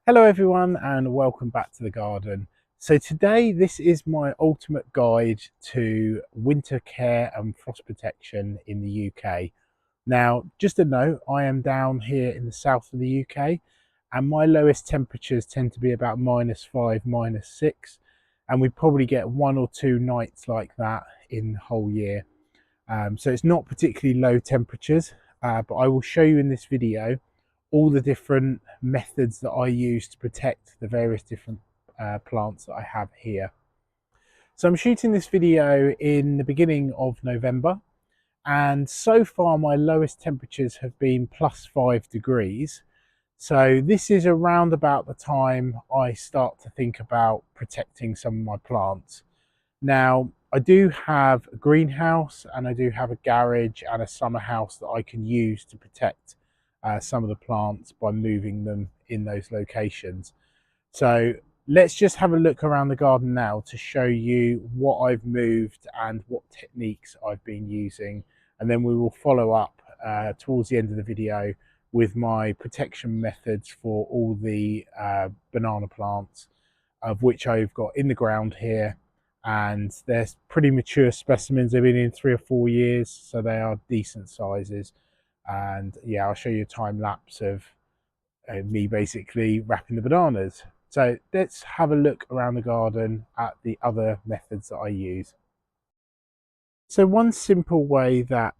Hello everyone and welcome back to the garden. So today this is my ultimate guide to winter care and frost protection in the UK. Now just a note, I am down here in the south of the UK and my lowest temperatures tend to be about -5, -6, and we probably get 1 or 2 nights like that in the whole year. So it's not particularly low temperatures, but I will show you in this video all the different methods that I use to protect the various different plants that I have here. So I'm shooting this video in the beginning of November, and so far my lowest temperatures have been +5 degrees. So this is around about the time I start to think about protecting some of my plants. Now, I do have a greenhouse and I do have a garage and a summer house that I can use to protect some of the plants by moving them in those locations. So let's just have a look around the garden now to show you what I've moved and what techniques I've been using, and then we will follow up towards the end of the video with my protection methods for all the banana plants, of which I've got in the ground here, and they're pretty mature specimens. They've been in 3 or 4 years, so they are decent sizes. And yeah, I'll show you a time lapse of me basically wrapping the bananas. So let's have a look around the garden at the other methods that I use. So one simple way that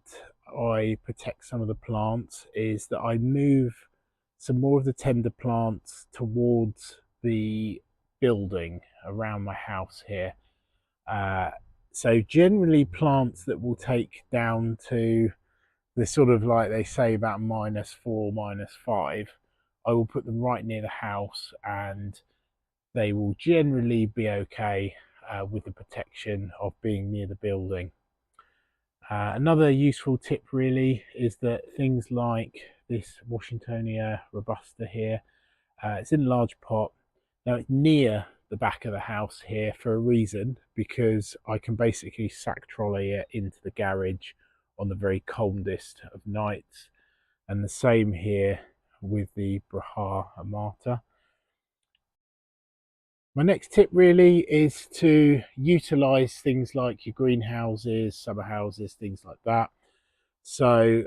I protect some of the plants is that I move some more of the tender plants towards the building around my house here. So generally plants that will take down to the sort of, like they say, about -4, -5, I will put them right near the house and they will generally be okay with the protection of being near the building. Another useful tip really is that things like this Washingtonia robusta here, it's in a large pot. Now it's near the back of the house here for a reason, because I can basically sack trolley it into the garage on the very coldest of nights. And the same here with the Braha amata. My next tip really is to utilize things like your greenhouses, summer houses, things like that. So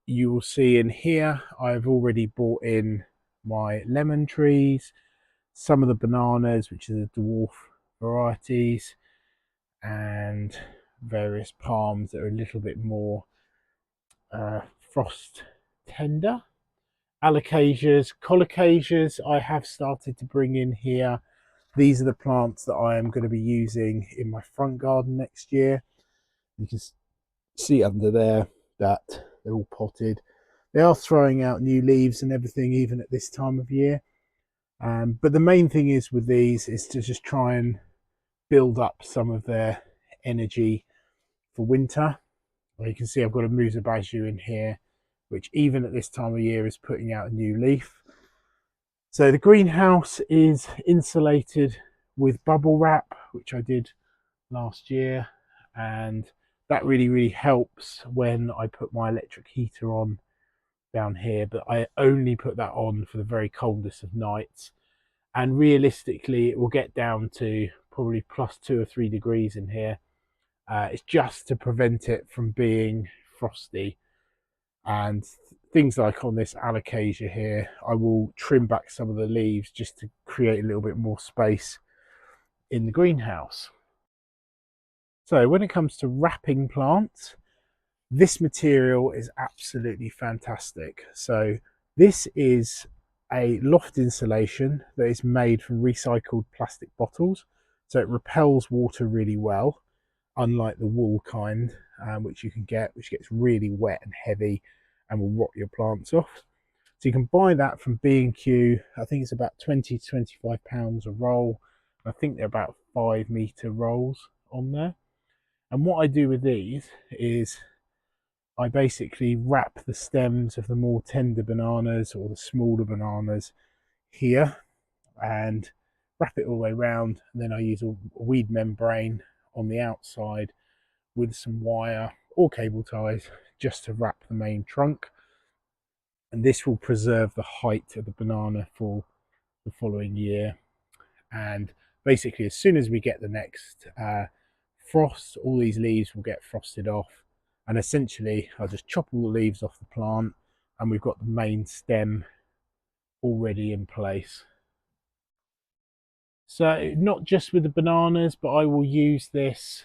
you will see in here, I've already brought in my lemon trees, some of the bananas, which are the dwarf varieties, and various palms that are a little bit more frost tender. Alocasias, colocasias I have started to bring in here. These are the plants that I am going to be using in my front garden next year. You can see under there that they're all potted. They are throwing out new leaves and everything even at this time of year. But the main thing is with these is to just try and build up some of their energy for winter. Well, you can see I've got a Musa Baju in here, which even at this time of year is putting out a new leaf. So the greenhouse is insulated with bubble wrap, which I did last year, and that really helps when I put my electric heater on down here. But I only put that on for the very coldest of nights, and realistically it will get down to probably +2 or 3 degrees in here. It's just to prevent it from being frosty. And things like on this alocasia here, I will trim back some of the leaves just to create a little bit more space in the greenhouse. So when it comes to wrapping plants, this material is absolutely fantastic. So this is a loft insulation that is made from recycled plastic bottles, so it repels water really well, unlike the wool kind, which you can get, which gets really wet and heavy and will rot your plants off. So you can buy that from B&Q. I think it's about 20 to 25 pounds a roll. I think they're about 5 meter rolls on there. And what I do with these is I basically wrap the stems of the more tender bananas or the smaller bananas here and wrap it all the way around. And then I use a weed membrane on the outside with some wire or cable ties just to wrap the main trunk. And this will preserve the height of the banana for the following year. And basically, as soon as we get the next frost, all these leaves will get frosted off, and essentially I'll just chop all the leaves off the plant, and we've got the main stem already in place. So not just with the bananas, but I will use this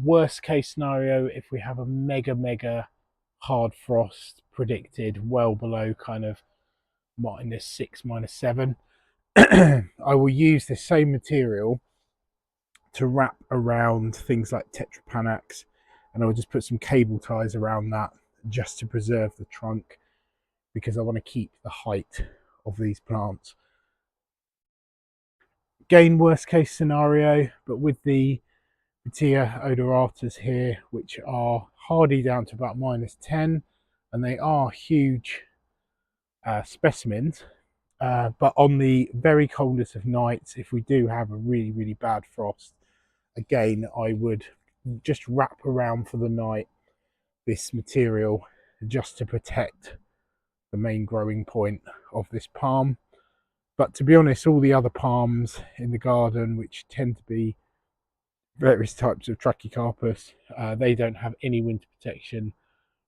worst case scenario if we have a mega hard frost predicted well below kind of -6, -7. I will use the same material to wrap around things like tetrapanax, and I will just put some cable ties around that just to preserve the trunk, because I want to keep the height of these plants. Again, worst case scenario, but with the Batia odoratas here, which are hardy down to about -10, and they are huge specimens, but on the very coldest of nights, if we do have a really bad frost, again I would just wrap around for the night this material just to protect the main growing point of this palm. But to be honest, all the other palms in the garden, which tend to be various types of Trachycarpus, they don't have any winter protection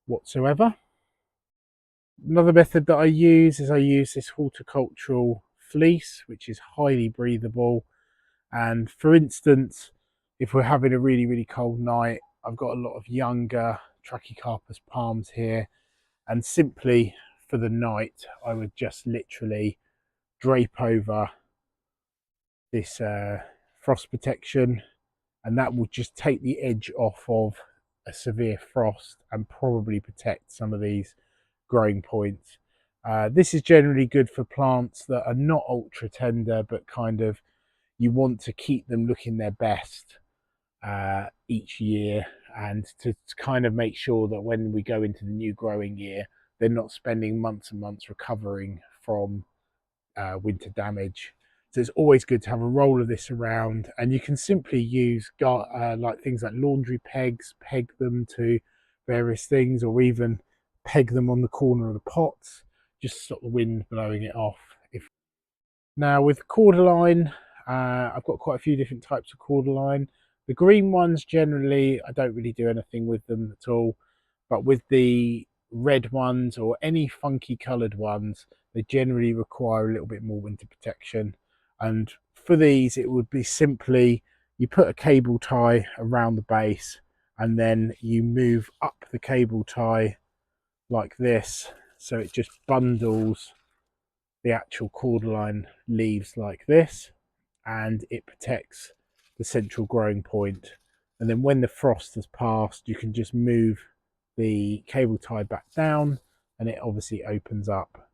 whatsoever. Another method that I use is I use this horticultural fleece, which is highly breathable. And for instance, if we're having a really cold night, I've got a lot of younger Trachycarpus palms here, and simply for the night I would just literally drape over this frost protection, and that will just take the edge off of a severe frost and probably protect some of these growing points. This is generally good for plants that are not ultra tender, but kind of you want to keep them looking their best each year, and to kind of make sure that when we go into the new growing year, they're not spending months and months recovering from winter damage. So it's always good to have a roll of this around, and you can simply use like things like laundry pegs, peg them to various things, or even peg them on the corner of the pots, just stop the wind blowing it off. Now with cordyline, I've got quite a few different types of cordyline. The green ones generally I don't really do anything with them at all, but with the red ones or any funky coloured ones, they generally require a little bit more winter protection. And for these, it would be simply you put a cable tie around the base, and then you move up the cable tie like this, so it just bundles the actual cordyline leaves like this, and it protects the central growing point. And then when the frost has passed, you can just move the cable tie back down, and it obviously opens up.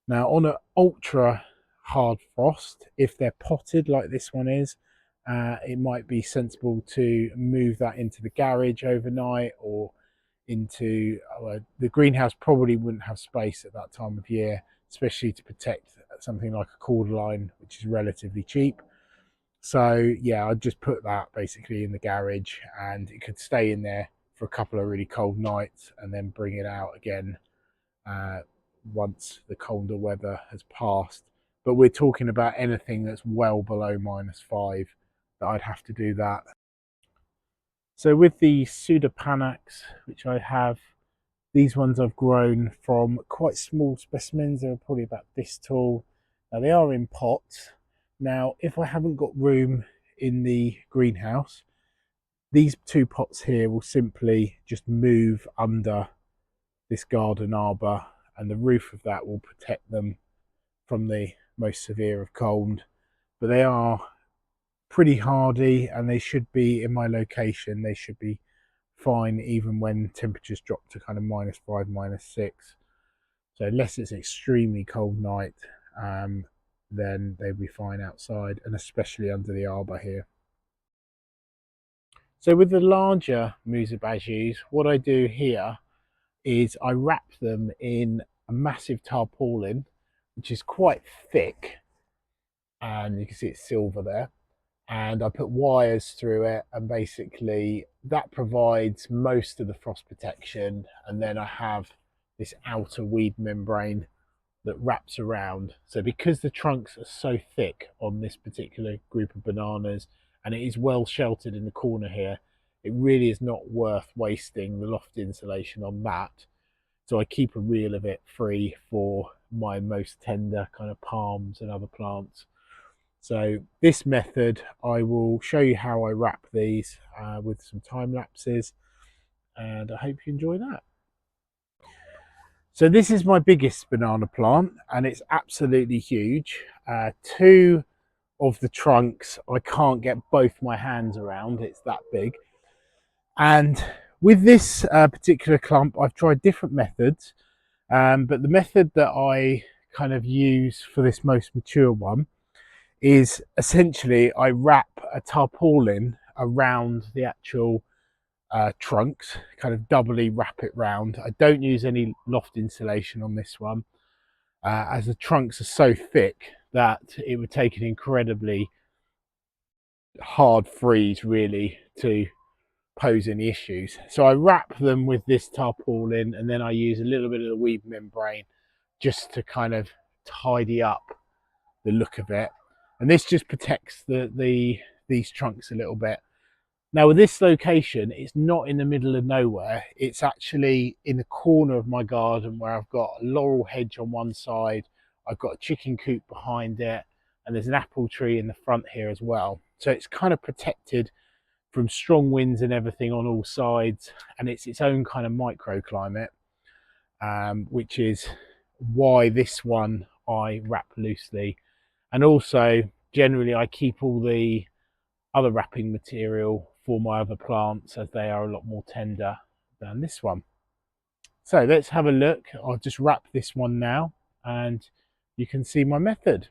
Now on an ultra hard frost, if they're potted like this one is, it might be sensible to move that into the garage overnight, or into the greenhouse probably wouldn't have space at that time of year, especially to protect something like a cordyline, which is relatively cheap. So yeah, I'd just put that basically in the garage, and it could stay in there for a couple of really cold nights, and then bring it out again once the colder weather has passed. But we're talking about anything that's well below -5 that I'd have to do that. So with the pseudopanax, which I have, these ones I've grown from quite small specimens. They're probably about this tall. Now they are in pots. Now, if I haven't got room in the greenhouse, these two pots here will simply just move under this garden arbor, and the roof of that will protect them from the most severe of cold. But they are pretty hardy, and they should be in my location. They should be fine even when temperatures drop to kind of -5, -6. So unless it's an extremely cold night, then they'll be fine outside, and especially under the arbor here. So with the larger Musibajus, what I do here is I wrap them in a massive tarpaulin, which is quite thick, and you can see it's silver there, and I put wires through it, and basically that provides most of the frost protection. And then I have this outer weed membrane that wraps around. So because the trunks are so thick on this particular group of bananas, and it is well sheltered in the corner here, it really is not worth wasting the loft insulation on that. So I keep a reel of it free for my most tender kind of palms and other plants. So this method, I will show you how I wrap these with some time lapses, and I hope you enjoy that. So this is my biggest banana plant, and it's absolutely huge. Two of the trunks I can't get both my hands around, it's that big. And with this particular clump, I've tried different methods, but the method that I kind of use for this most mature one is essentially I wrap a tarpaulin around the actual trunks, kind of doubly wrap it round. I don't use any loft insulation on this one, as the trunks are so thick that it would take an incredibly hard freeze really to pose any issues. So I wrap them with this tarpaulin, and then I use a little bit of the weed membrane just to kind of tidy up the look of it, and this just protects these trunks a little bit. Now with this location, it's not in the middle of nowhere, it's actually in the corner of my garden where I've got a laurel hedge on one side, I've got a chicken coop behind it, and there's an apple tree in the front here as well. So it's kind of protected from strong winds and everything on all sides, and it's its own kind of microclimate, which is why this one I wrap loosely. And also generally I keep all the other wrapping material for my other plants, as they are a lot more tender than this one. So let's have a look. I'll just wrap this one now and you can see my method.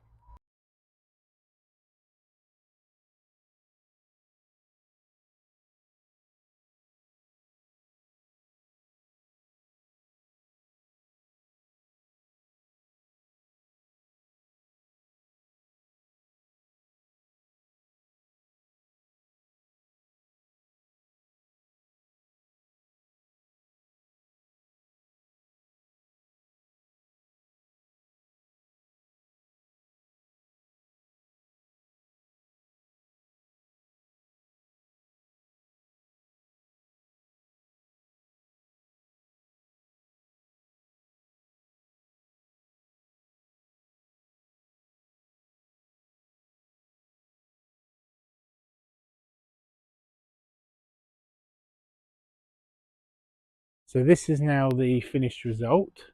So this is now the finished result.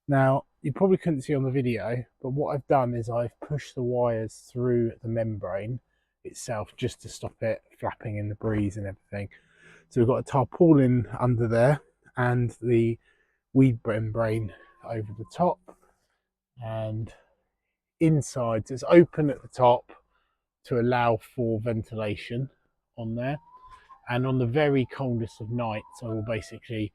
Now you probably couldn't see on the video, but what I've done is I've pushed the wires through the membrane itself just to stop it flapping in the breeze and everything. So we've got a tarpaulin under there and the weed membrane over the top, and inside so it's open at the top to allow for ventilation on there. And on the very coldest of nights, I will basically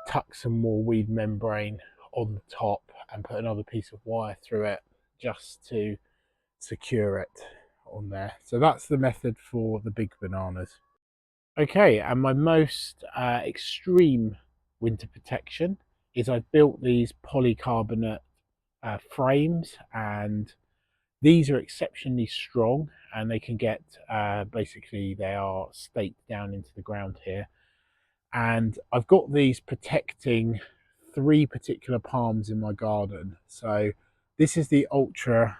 tuck some more weed membrane on the top and put another piece of wire through it just to secure it on there. So that's the method for the big bananas. Okay, and my most extreme winter protection is I've built these polycarbonate frames, and these are exceptionally strong, and they can get basically they are staked down into the ground here. And I've got these protecting three particular palms in my garden. So this is the ultra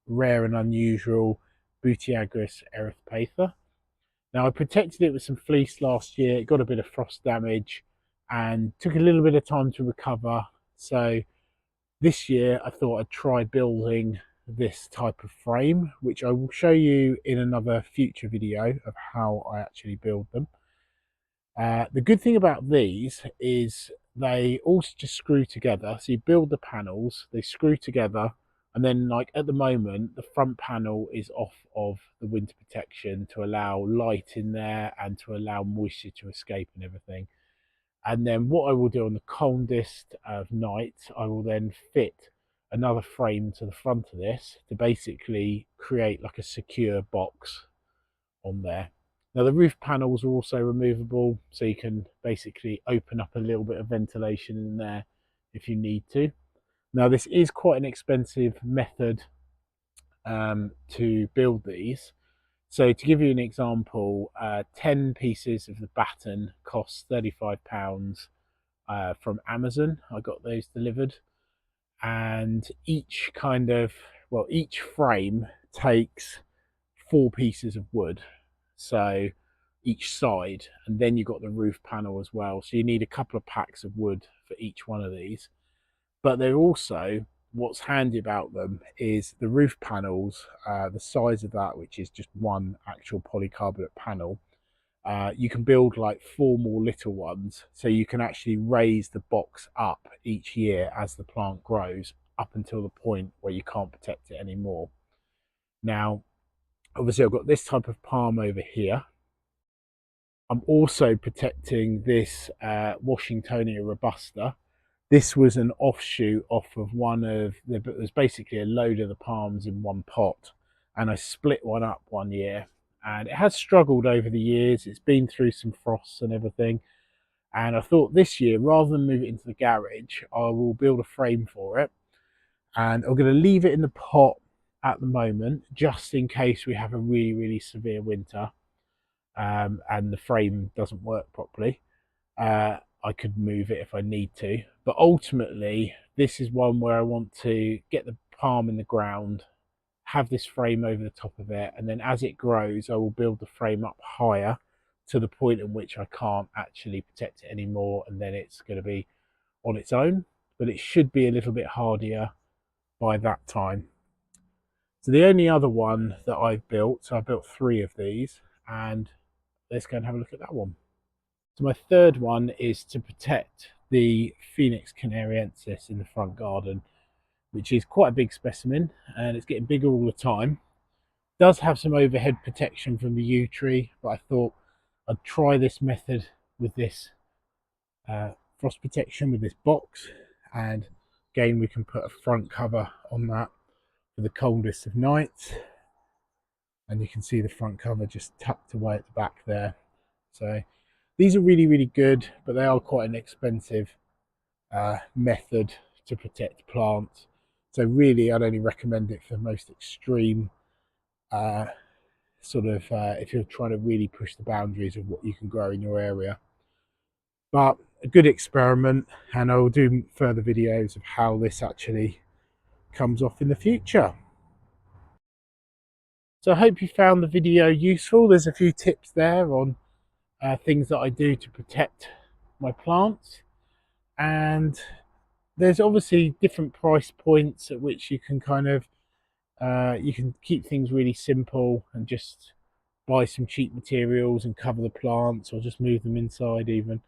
rare and unusual Butiagris erythpatha. Now I protected it with some fleece last year. It got a bit of frost damage and took a little bit of time to recover. So this year I thought I'd try building this type of frame, which I will show you in another future video of how I actually build them. The good thing about these is they all just screw together. So you build the panels, they screw together, and then like at the moment, the front panel is off of the winter protection to allow light in there and to allow moisture to escape and everything. And then what I will do on the coldest of nights, I will then fit another frame to the front of this to basically create like a secure box on there. Now the roof panels are also removable, so you can basically open up a little bit of ventilation in there if you need to. Now this is quite an expensive method to build these. So to give you an example, 10 pieces of the batten costs £35 from Amazon. I got those delivered, and each each frame takes 4 pieces of wood, so each side, and then you've got the roof panel as well, so you need a couple of packs of wood for each one of these. But they're also, what's handy about them is the roof panels, the size of that, which is just one actual polycarbonate panel, you can build like 4 more little ones, so you can actually raise the box up each year as the plant grows up until the point where you can't protect it anymore. Now obviously I've got this type of palm over here. I'm also protecting this Washingtonia robusta. This was an offshoot off of it was basically a load of the palms in one pot, and I split one up one year, and it has struggled over the years. It's been through some frosts and everything, and I thought this year, rather than move it into the garage, I will build a frame for it, and I'm going to leave it in the pot at the moment just in case we have a really severe winter, and the frame doesn't work properly. I could move it if I need to, but ultimately this is one where I want to get the palm in the ground, have this frame over the top of it, and then as it grows I will build the frame up higher to the point in which I can't actually protect it anymore, and then it's going to be on its own, but it should be a little bit hardier by that time. So the only other one that I've built, so I built 3 of these, and let's go and have a look at that one. So my third one is to protect the Phoenix canariensis in the front garden, which is quite a big specimen, and it's getting bigger all the time. It does have some overhead protection from the yew tree, but I thought I'd try this method with this frost protection with this box, and again we can put a front cover on that for the coldest of nights, and you can see the front cover just tucked away at the back there. So these are really good, but they are quite an expensive method to protect plants. So really I'd only recommend it for the most extreme if you're trying to really push the boundaries of what you can grow in your area. But a good experiment, and I will do further videos of how this actually comes off in the future. So I hope you found the video useful. There's a few tips there on things that I do to protect my plants, and there's obviously different price points at which you can you can keep things really simple and just buy some cheap materials and cover the plants, or just move them inside even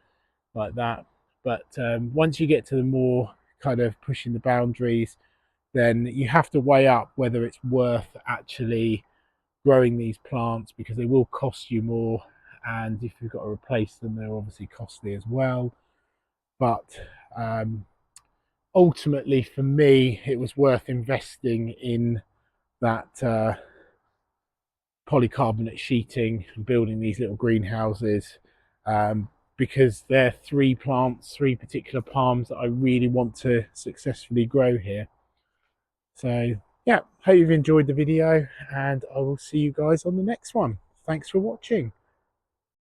like that. But once you get to the more kind of pushing the boundaries, then you have to weigh up whether it's worth actually growing these plants, because they will cost you more, and if you've got to replace them, they're obviously costly as well. But ultimately for me it was worth investing in that polycarbonate sheeting and building these little greenhouses, because they're 3 particular palms that I really want to successfully grow here. So yeah, hope you've enjoyed the video, and I will see you guys on the next one. Thanks for watching.